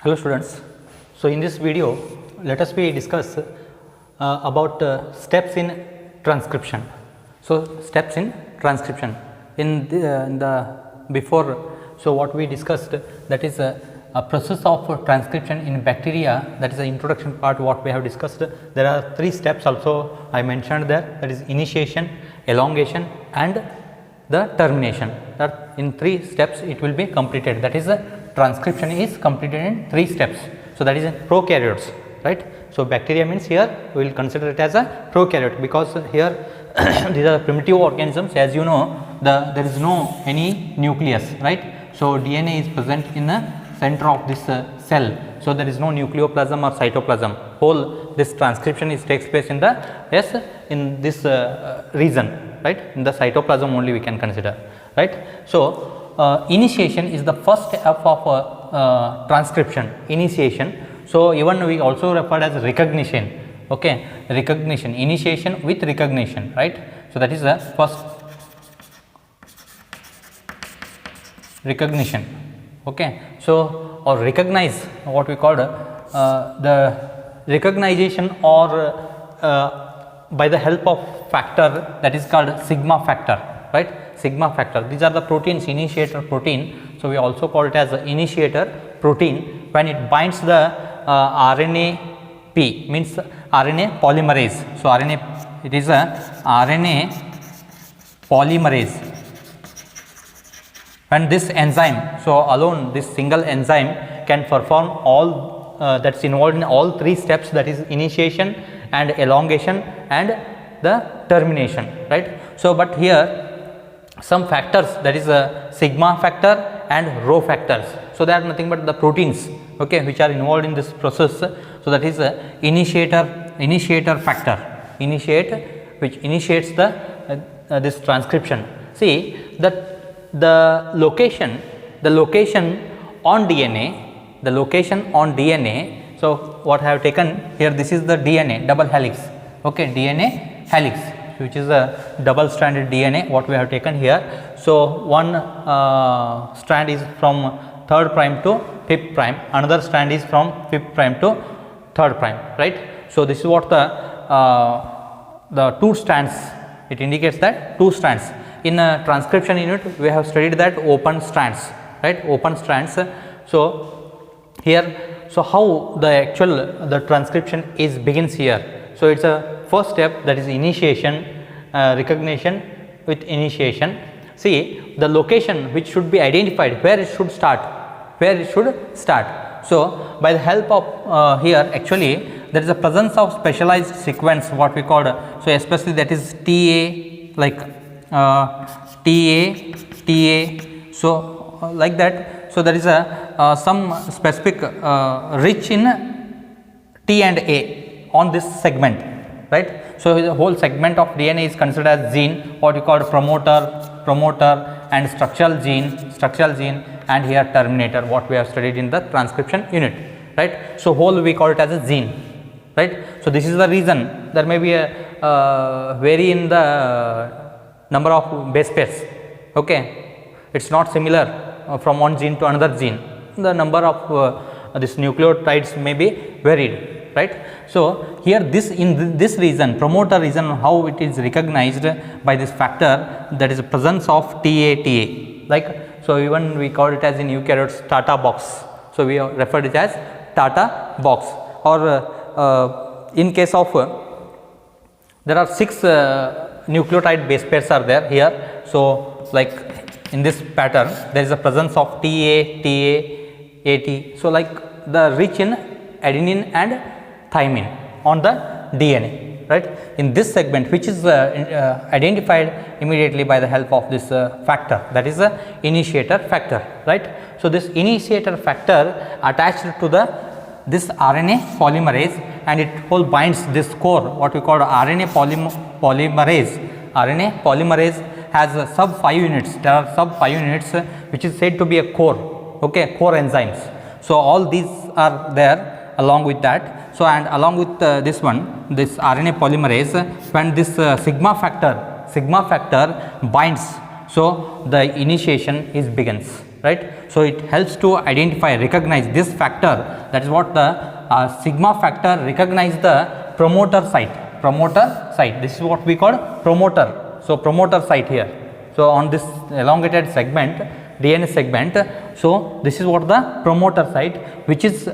Hello students. So in this video let us discuss about steps in transcription. So steps in transcription in the before, so what we discussed, that is a process of transcription in bacteria, that is the introduction part what we have discussed. There are 3 steps also I mentioned there, that is initiation, elongation and the termination. That in 3 steps it will be completed, that is transcription is completed in 3 steps. So that is in prokaryotes, right. So bacteria means here we will consider it as a prokaryote, because here these are primitive organisms, as you know there is no any nucleus, right. So DNA is present in the center of this cell, so there is no nucleoplasm or cytoplasm. Whole this transcription takes place in the in this region, right, in the cytoplasm only we can consider, right. So initiation is the first step of transcription, initiation. So even we also referred as recognition, okay, recognition, initiation with recognition, right. So that is the first recognition, okay. So or recognize, what we call the recognition, or by the help of factor that is called sigma factor, right, sigma factor. These are the proteins, initiator protein. So we also call it as initiator protein when it binds the RNA P, means RNA polymerase. So RNA, it is a RNA polymerase. When this enzyme, so alone this single enzyme can perform all that's involved in all 3 steps, that is initiation and elongation and the termination, right. So but here some factors, that is a sigma factor and rho factors. So they are nothing but the proteins, okay, which are involved in this process. So that is a initiator factor, which initiates the this transcription. See that the location on DNA, so what I have taken here, this is the DNA double helix, okay, DNA helix, which is a double stranded DNA what we have taken here. So one strand is from 3rd prime to 5th prime, another strand is from 5th prime to 3rd prime, right. So this is what the 2 strands, it indicates that 2 strands. In a transcription unit we have studied that open strands, right, open strands. So here, so how the transcription is begins here. So it's a first step, that is initiation, recognition with initiation. See the location which should be identified, where it should start. So by the help of here, actually there is a presence of specialized sequence what we called, so especially that is TA, like TA, so like that. So there is a some specific rich in T and A on this segment, right. So the whole segment of DNA is considered as gene, what we call promoter and structural gene, and here terminator, what we have studied in the transcription unit, right. So whole we call it as a gene, right. So this is the reason there may be a vary in the number of base pairs, okay, it's not similar from one gene to another gene, the number of this nucleotides may be varied, right. So here this in this region, promoter region, how it is recognized by this factor, that is the presence of TA, like, so even we call it as in eukaryotes Tata box, so we have referred it as Tata box. Or in case of there are 6 nucleotide base pairs are there here. So like in this pattern there is a presence of TA, AT, so like the rich in adenine and thymine on the DNA, right, in this segment, which is identified immediately by the help of this factor, that is the initiator factor, right. So this initiator factor attached to this RNA polymerase, and it whole binds this core, what we call RNA polymerase. RNA polymerase has sub 5 units, there are sub 5 units which is said to be a core, okay, core enzymes. So all these are there along with that. So and along with this one, this RNA polymerase, when this sigma factor binds, so the initiation is begins. right. So it helps to identify, recognize this factor, that is what the sigma factor recognize the promoter site, this is what we call promoter. So promoter site here, so on this elongated segment, DNA segment, so this is what the promoter site, which is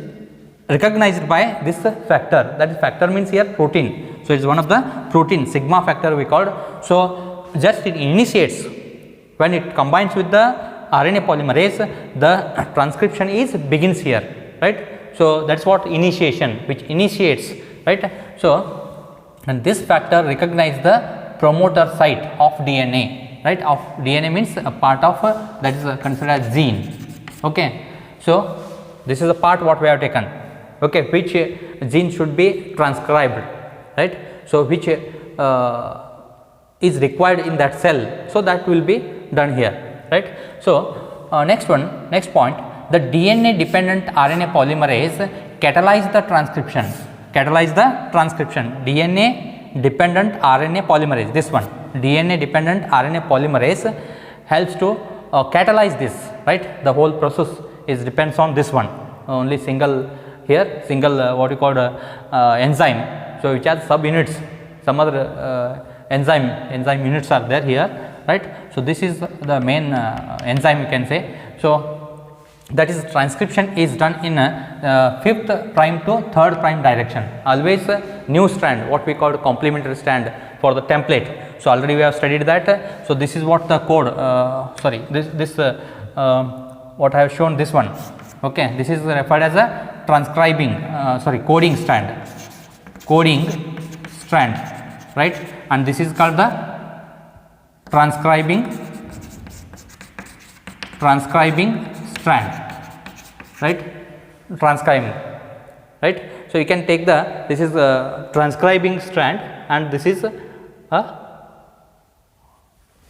recognized by this factor, that is factor means here protein. So it is one of the protein, sigma factor we called. So just it initiates, when it combines with the RNA polymerase, the transcription is begins here, right. So that is what initiation, which initiates, right. So and this factor recognize the promoter site of DNA, right, of DNA means a part of that is considered as gene, okay. So this is a part what we have taken, okay, which gene should be transcribed, right. So which is required in that cell, so that will be done here, right. So next point, the DNA dependent RNA polymerase catalyze the transcription, DNA dependent RNA polymerase, this one, DNA dependent RNA polymerase helps to catalyze this, right. The whole process is depends on this one, only single here, single what you call enzyme, so which has subunits, some other enzyme units are there here, right. So this is the main enzyme you can say. So that is transcription is done in 5th prime to 3rd prime direction, always new strand, what we call complementary strand for the template. So already we have studied that. So this is what the code, this what I have shown, this one, okay, this is referred as a transcribing coding strand, right, and this is called the transcribing strand, right, transcribing, right. So you can take the, this is a transcribing strand and this is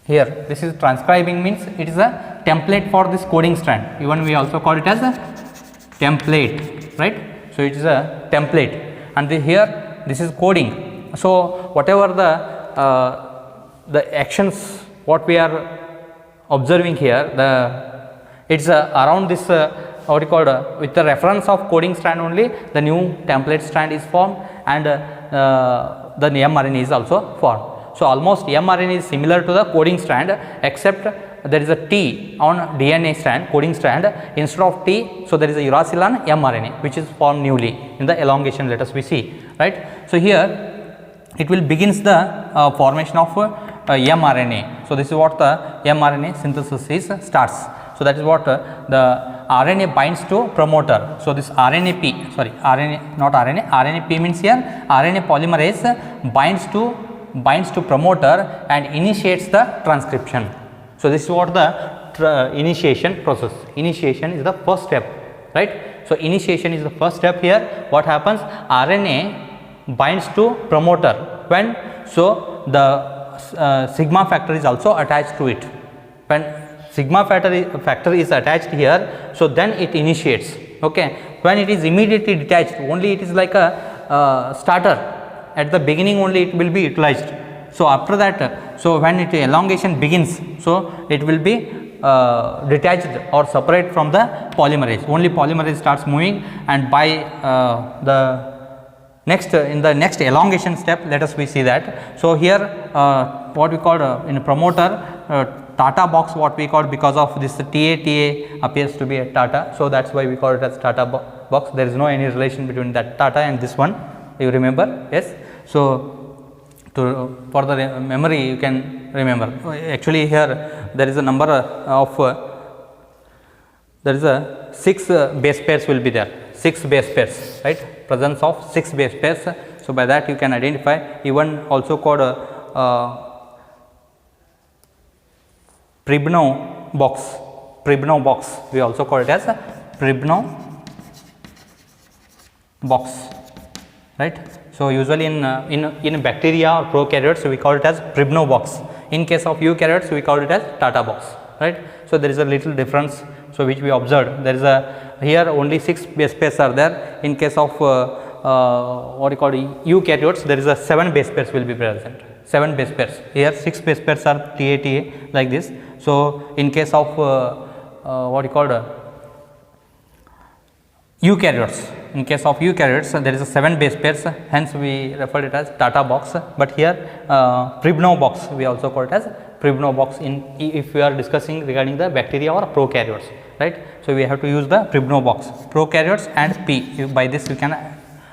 here, this is transcribing means it is a template for this coding strand, even we also call it as a template, right. So it is a template and here this is coding. So whatever the actions what we are observing here, it's around this what you call with the reference of coding strand only the new template strand is formed and the mRNA is also formed. So almost mRNA is similar to the coding strand, except there is a T on DNA strand, coding strand, instead of T, so there is a uracil on mRNA which is formed newly in the elongation, let us we see, right. So here it will begins the formation of mRNA. So this is what the mRNA synthesis is starts. So that is what the RNA binds to promoter. So this RNAP, sorry, RNA, not RNA, RNAP means here RNA polymerase binds to promoter and initiates the transcription. So this is what the initiation process. Initiation is the first step, right. So initiation is the first step here. What happens? RNA binds to promoter when, so the sigma factor is also attached to it. When sigma factor is attached here, so then it initiates, okay. When it is immediately detached, only it is like a starter, at the beginning only it will be utilized. So after that, so when it elongation begins, so it will be detached or separate from the polymerase, only polymerase starts moving, and by the next in the next elongation step, let us we see that. So here what we call in a promoter Tata box, what we call, because of this TA appears to be a Tata, so that's why we call it as Tata box. There is no any relation between that Tata and this one, you remember, yes. So for the memory you can remember, actually here there is a number of there is a 6 base pairs will be there, 6 base pairs, right, presence of 6 base pairs. So by that you can identify, even also called Pribnow box, we also call it as a Pribnow box, right. So usually in bacteria or prokaryotes we call it as Pribnow box. In case of eukaryotes we call it as Tata box, right. So there is a little difference, so which we observed. There is a here only 6 base pairs are there. In case of what you call eukaryotes, there is a 7 base pairs will be present. 7 base pairs. Here 6 base pairs are TA like this. So in case of what you called eukaryotes. In case of eukaryotes, there is a 7 base pairs, hence we refer it as Tata box, but here Pribnow box, we also call it as Pribnow box in if we are discussing regarding the bacteria or prokaryotes, right. So, we have to use the Pribnow box, prokaryotes and P, by this you can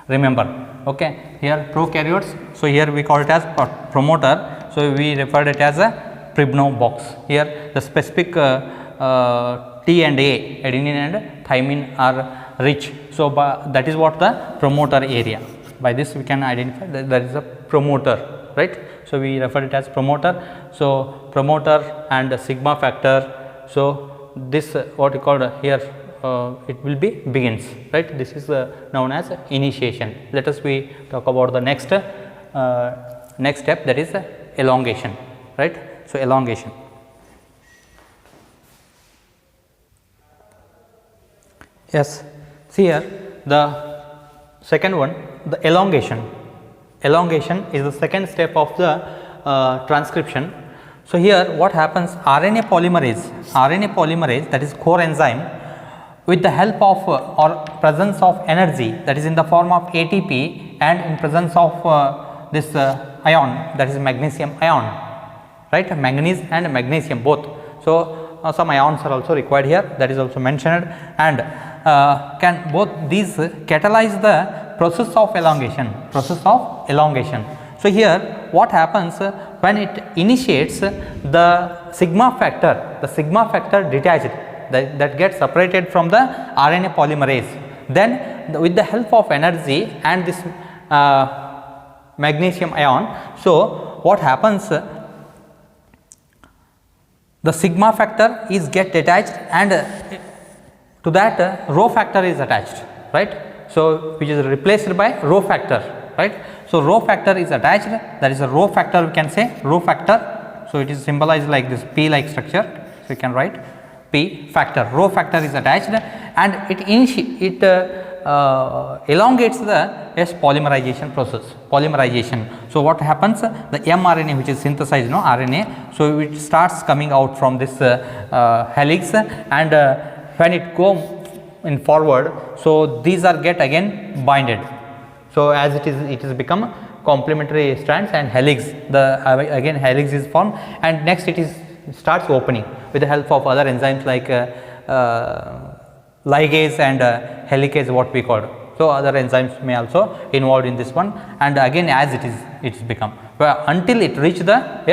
remember. Okay. Here prokaryotes, so here we call it as promoter, so we referred it as a Pribnow box. Here the specific T and A, adenine and thymine are rich. So, that is what the promoter area, by this we can identify that there is a promoter, right. So, we refer it as promoter. So, promoter and sigma factor. So, this what you call here it will be begins, right. This is known as initiation. Let us we talk about the next step, that is elongation, right. So, elongation. Yes, see here the second one, the elongation. Elongation is the second step of the transcription. So, here what happens, RNA polymerase, that is core enzyme, with the help of or presence of energy, that is in the form of ATP and in presence of this ion, that is magnesium ion, right, manganese and magnesium both. So, some ions are also required here, that is also mentioned, and can both these catalyze the process of elongation. So, here what happens when it initiates, the sigma factor detached, that gets separated from the RNA polymerase. Then with the help of energy and this magnesium ion, so what happens, the sigma factor is get detached and to that rho factor is attached, right. So, which is replaced by rho factor, right. So, rho factor is attached, that is a rho factor, we can say rho factor. So, it is symbolized like this P like structure. So, you can write P factor, rho factor is attached and it elongates the polymerization process, So, what happens, the mRNA which is synthesized RNA, so it starts coming out from this helix and when it go in forward, so these are get again binded. So, as it is become complementary strands and helix, the again helix is formed and next it starts opening with the help of other enzymes like ligase and helicase, what we call. So, other enzymes may also involved in this one, and again as it is become, but until it reach the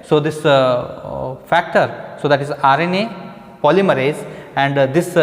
so this factor, so that is RNA polymerase and this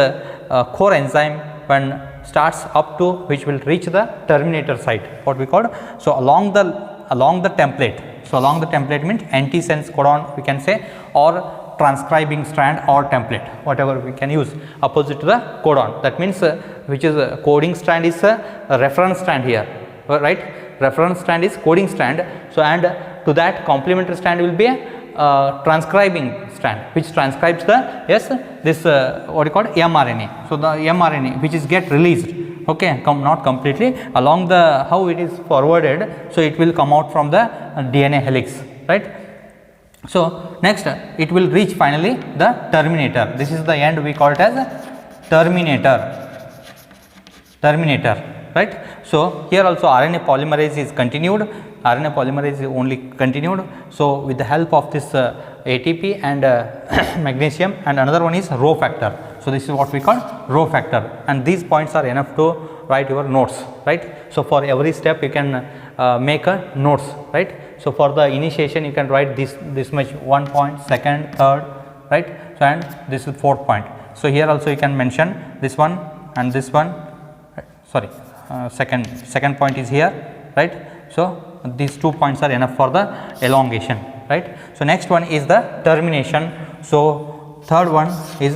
core enzyme when starts up to which will reach the terminator site, what we call. So, along the template, so along the template means antisense codon we can say, or transcribing strand or template, whatever we can use opposite to the codon, that means which is coding strand is a reference strand here, right, reference strand is coding strand. So, and to that complementary strand will be a transcribing strand which transcribes the this what you call mRNA. So, the mRNA which is get released, okay, not completely, along the how it is forwarded, so it will come out from the DNA helix, right. So, next it will reach finally the terminator, this is the end, we call it as terminator, right. So, here also RNA polymerase is continued, RNA polymerase is only continued. So, with the help of this ATP and magnesium, and another one is rho factor. So, this is what we call rho factor, and these points are enough to write your notes, right. So, for every step you can make a notes, right. So, for the initiation you can write this much, 1 point, second, third, right. So, and this is fourth point. So, here also you can mention this one and this one, sorry, second point is here, right. So, these 2 points are enough for the elongation, right. So, next one is the termination. So, third one is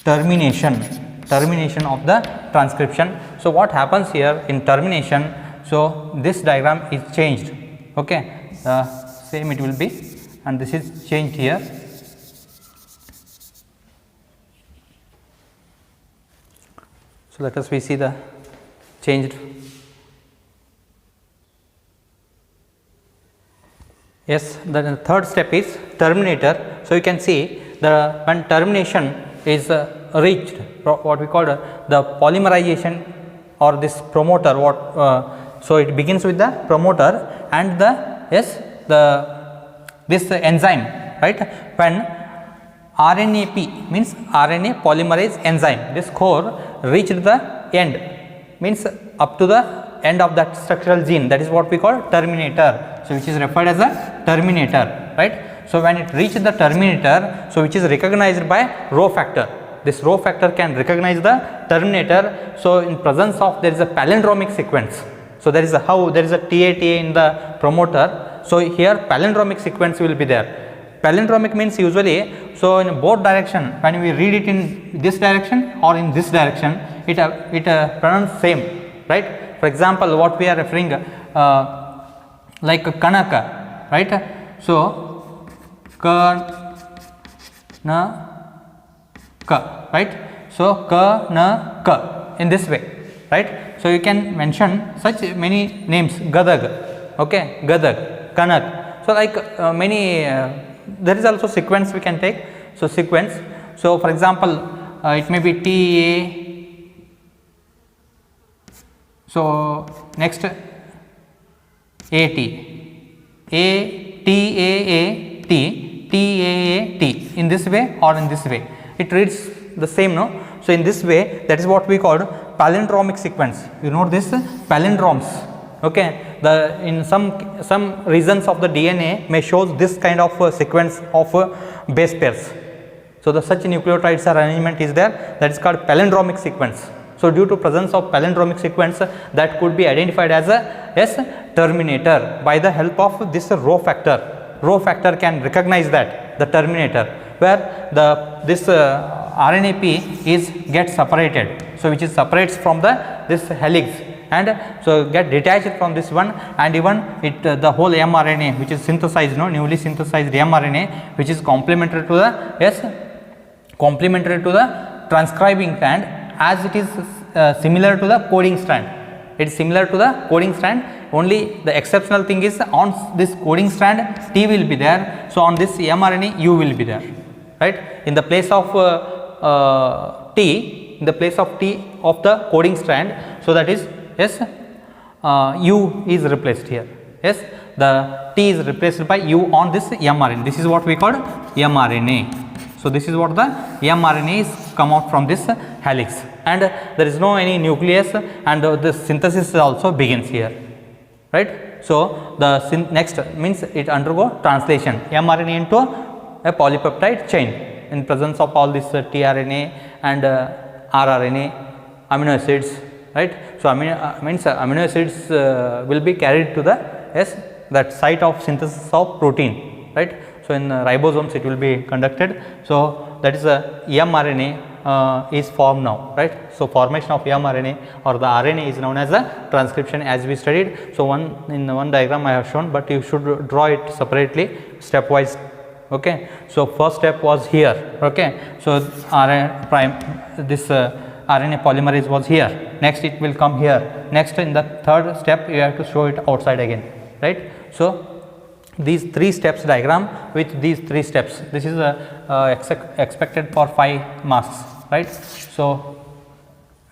termination of the transcription. So, what happens here in termination, so this diagram is changed, okay, same it will be, and this is changed here. So, let us we see the changed. Yes, the third step is terminator. So, you can see the when termination is reached, what we call the polymerization or this promoter, so it begins with the promoter and the this enzyme, right. When RNAP means RNA polymerase enzyme, this core reached the end, means up to the end of that structural gene, that is what we call terminator. So, which is referred as a terminator, right. So, when it reaches the terminator, so which is recognized by rho factor, this rho factor can recognize the terminator. So, in presence of there is a palindromic sequence. So, there is a how there is a TA in the promoter. So, here palindromic sequence will be there. Palindromic means usually, so in both direction, when we read it in this direction or in this direction, it pronounce same, right. For example, what we are referring like Kanaka, right. So, Kanaka, right. So, Kanaka in this way, right. So, you can mention such many names, Gadag, okay, Gadag, Kanak. So, like many there is also sequence we can take. So, sequence. So, for example, it may be TA. So, next AT, TAAT in this way or in this way, it reads the same, no. So, in this way, that is what we call palindromic sequence. You know this palindromes, okay. The in some regions of the DNA may shows this kind of sequence of base pairs. So, the such nucleotides or arrangement is there, that is called palindromic sequence. So, due to presence of palindromic sequence, that could be identified as a terminator by the help of this rho factor. Rho factor can recognize that the terminator, where this RNAP is get separated. So, which is separates from this helix, and so get detached from this one, and even it the whole mRNA which is synthesized, newly synthesized mRNA, which is complementary to the transcribing strand, as it is similar to the coding strand. It is similar to the coding strand, only the exceptional thing is on this coding strand T will be there. So, on this mRNA U will be there, right. In the place of T, in the place of T of the coding strand, so that is U is replaced here. Yes, the T is replaced by U on this mRNA. This is what we call mRNA. So, this is what the mRNA is come out from this helix, and there is no any nucleus, and the synthesis also begins here, right. So, the next means it undergo translation mRNA into a polypeptide chain in presence of all this tRNA and rRNA amino acids, right. So, amino acids will be carried to the that site of synthesis of protein, right. So, in ribosomes it will be conducted. So, that is a mRNA is formed now, right. So, formation of mRNA or the RNA is known as a transcription, as we studied. So, in one diagram I have shown, but you should draw it separately stepwise, okay. So, first step was here, okay. So, RNA prime this RNA polymerase was here, next it will come here, next in the third step you have to show it outside again, right. So, these 3 steps diagram with these 3 steps, this is expected for 5 marks, right. So,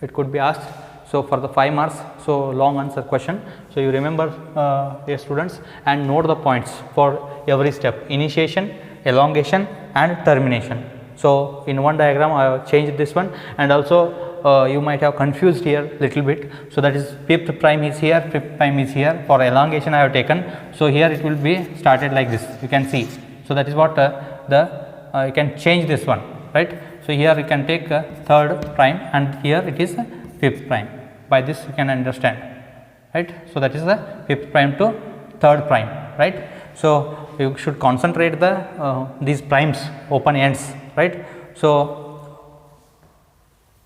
it could be asked. So, for the 5 marks, so long answer question. So, you remember dear students, and note the points for every step: initiation, elongation and termination. So, in one diagram I have changed this one, and also you might have confused here little bit. So, that is 5th prime is here, 5th prime is here. For elongation I have taken. So, here it will be started like this, you can see. So, that is what you can change this one, right. So, here you can take 3rd prime, and here it is 5th prime. By this you can understand, right. So, that is the 5th prime to 3rd prime, right. So, you should concentrate these primes, open ends, right. So,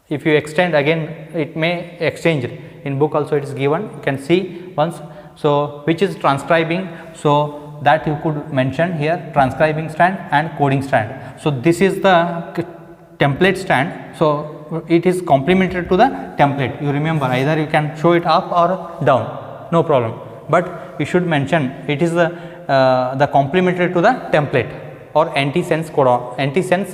if you extend again, it may exchange. In book also it is given, you can see once. So, which is transcribing, so that you could mention here, transcribing strand and coding strand. So, this is the template strand. So, it is complementary to the template. You remember, either you can show it up or down, no problem, but you should mention it is the the complementary to the template or antisense codon, antisense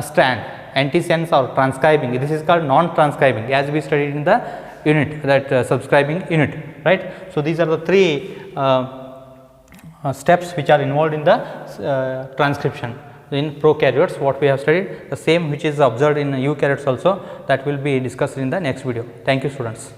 strand, antisense or transcribing. This is called non-transcribing, as we studied in the unit, that subscribing unit, right. So, these are the three steps which are involved in the transcription in prokaryotes. What we have studied, the same which is observed in eukaryotes also, that will be discussed in the next video. Thank you, students.